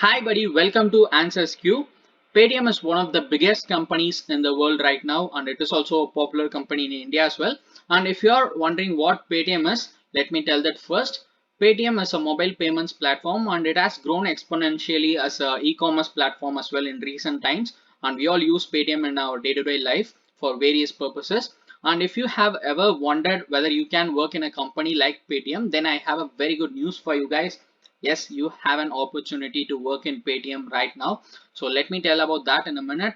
Hi buddy, welcome to answersQ. Paytm is one of the biggest companies in the world right now, and it is also a popular company in India as well. And if you are wondering what Paytm is, let me tell that first. Paytm is a mobile payments platform and it has grown exponentially as a e-commerce platform as well in recent times, and we all use Paytm in our day-to-day life for various purposes. And if you have ever wondered whether you can work in a company like Paytm, then I have a very good news for you guys. Yes, you have an opportunity to work in Paytm right now. So let me tell about that in a minute.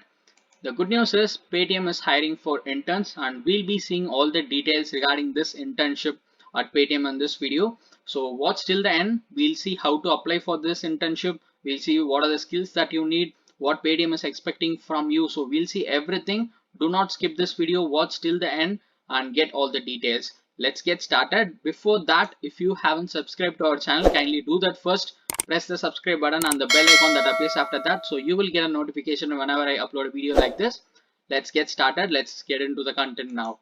The good news is Paytm is hiring for interns, and we'll be seeing all the details regarding this internship at Paytm in this video. So watch till the end. We'll see how to apply for this internship. We'll see what are the skills that you need, what Paytm is expecting from you. So we'll see everything. Do not skip this video. Watch till the end and get all the details. Let's get started. Before that, if you haven't subscribed to our channel, kindly do that first. Press the subscribe button and the bell icon that appears after that, so you will get a notification whenever I upload a video like this. Let's get started. Let's get into the content now.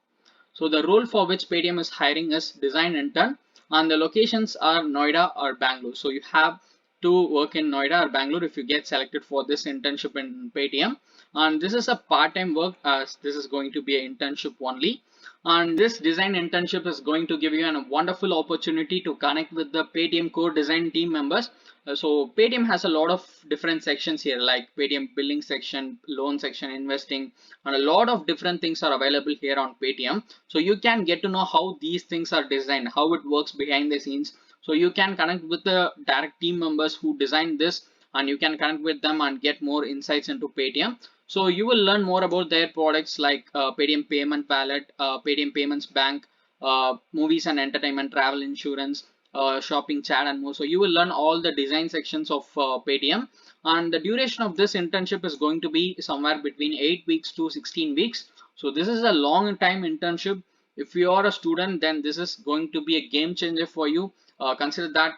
So the role for which Paytm is hiring is design intern, and the locations are Noida or Bangalore. So you have to work in Noida or Bangalore if you get selected for this internship in Paytm. And this is a part-time work, as this is going to be an internship only. And this design internship is going to give you a wonderful opportunity to connect with the Paytm core design team members. So Paytm has a lot of different sections here, like Paytm billing section, loan section, investing, and a lot of different things are available here on Paytm. So you can get to know how these things are designed, how it works behind the scenes. So you can connect with the direct team members who designed this, and you can connect with them and get more insights into Paytm. So you will learn more about their products like Paytm Payment Wallet, Paytm Payments Bank, movies and entertainment, travel insurance, shopping, chat, and more. So you will learn all the design sections of Paytm. And the duration of this internship is going to be somewhere between 8 weeks to 16 weeks. So this is a long time internship. If you are a student, then this is going to be a game changer for you. Consider that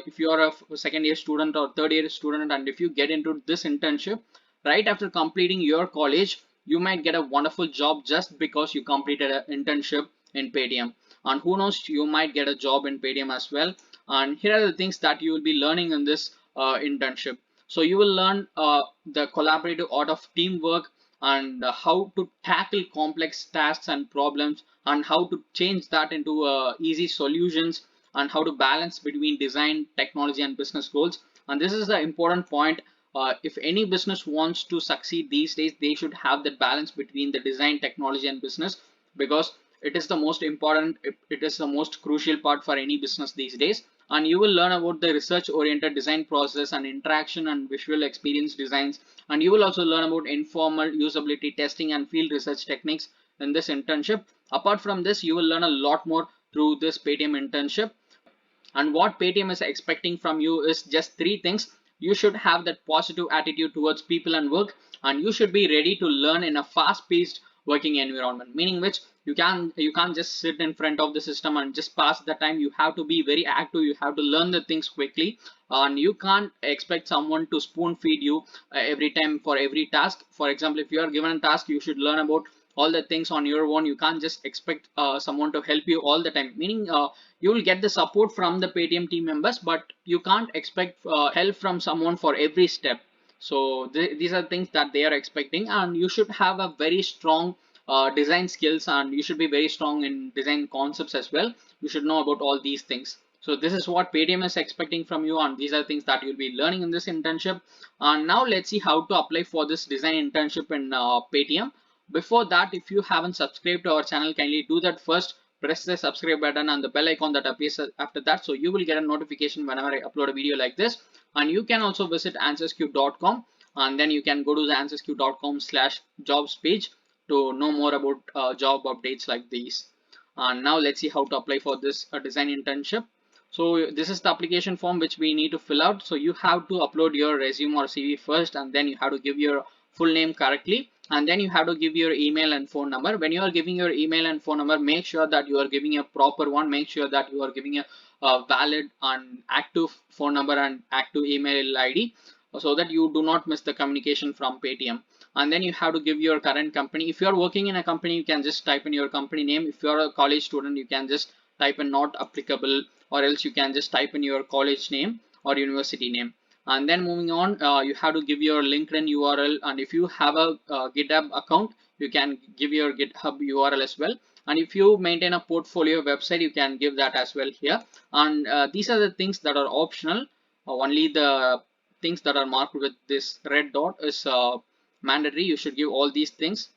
if you are a second year student or third year student, and if you get into this internship right after completing your college, you might get a wonderful job just because you completed an internship in Paytm. And who knows, you might get a job in Paytm as well. And here are the things that you will be learning in this internship. So you will learn the collaborative art of teamwork, and how to tackle complex tasks and problems, and how to change that into easy solutions, and how to balance between design, technology, and business goals. And this is the important point. If any business wants to succeed these days, they should have that balance between the design, technology, and business, because it is the most important, it is the most crucial part for any business these days. And you will learn about the research oriented design process and interaction and visual experience designs. And you will also learn about informal usability testing and field research techniques in this internship. Apart from this, you will learn a lot more through this Paytm internship. And what Paytm is expecting from you is just three things. You should have that positive attitude towards people and work, and you should be ready to learn in a fast-paced working environment. Meaning which you can't just sit in front of the system and just pass the time. You have to be very active. You have to learn the things quickly, and you can't expect someone to spoon feed you every time for every task. For example, if you are given a task, you should learn about all the things on your own. You can't just expect someone to help you all the time. Meaning you will get the support from the Paytm team members, but you can't expect help from someone for every step. So these are things that they are expecting, and you should have a very strong design skills, and you should be very strong in design concepts as well. You should know about all these things. So this is what Paytm is expecting from you, and these are things that you'll be learning in this internship. And now let's see how to apply for this design internship in Paytm. Before that, if you haven't subscribed to our channel, kindly do that first. Press the subscribe button and the bell icon that appears after that, so you will get a notification whenever I upload a video like this. And you can also visit answersQ.com, and then you can go to the answersQ.com/jobs page to know more about job updates like these. And now let's see how to apply for this design internship. So this is the application form which we need to fill out. So you have to upload your resume or CV first, and then you have to give your full name correctly, and then you have to give your email and phone number. When you are giving your email and phone number, make sure that you are giving a proper one. Make sure that you are giving a valid and active phone number and active email ID, so that you do not miss the communication from Paytm. And then you have to give your current company. If you are working in a company, you can just type in your company name. If you are a college student, you can just type in not applicable, or else you can just type in your college name or university name. And then moving on, you have to give your LinkedIn URL, and if you have a GitHub account, you can give your GitHub URL as well. And if you maintain a portfolio website, you can give that as well here. And these are the things that are optional. Only the things that are marked with this red dot is mandatory. You should give all these things.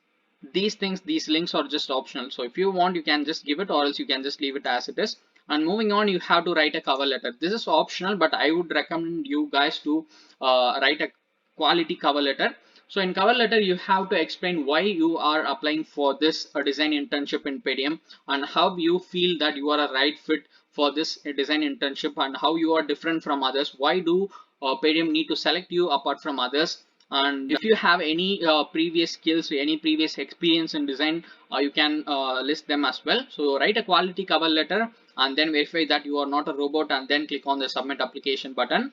These links are just optional. So if you want, you can just give it, or else you can just leave it as it is. And moving on, you have to write a cover letter. This is optional, but I would recommend you guys to write a quality cover letter. So in cover letter, you have to explain why you are applying for this design internship in Paytm, and how you feel that you are a right fit for this design internship, and how you are different from others. Why do Paytm need to select you apart from others? And if you have any previous skills, any previous experience in design, you can list them as well. So write a quality cover letter, and then verify that you are not a robot, and then click on the submit application button.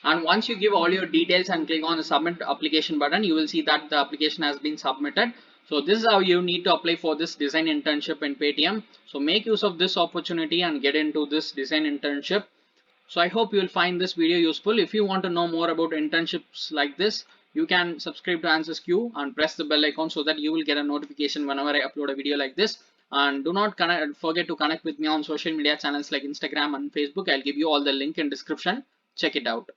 And once you give all your details and click on the submit application button, you will see that the application has been submitted. So this is how you need to apply for this design internship in Paytm. So make use of this opportunity and get into this design internship. So I hope you will find this video useful. If you want to know more about internships like this, you can subscribe to answersQ and press the bell icon so that you will get a notification whenever I upload a video like this. And do not forget to connect with me on social media channels like Instagram and Facebook. I'll give you all the link in description. Check it out.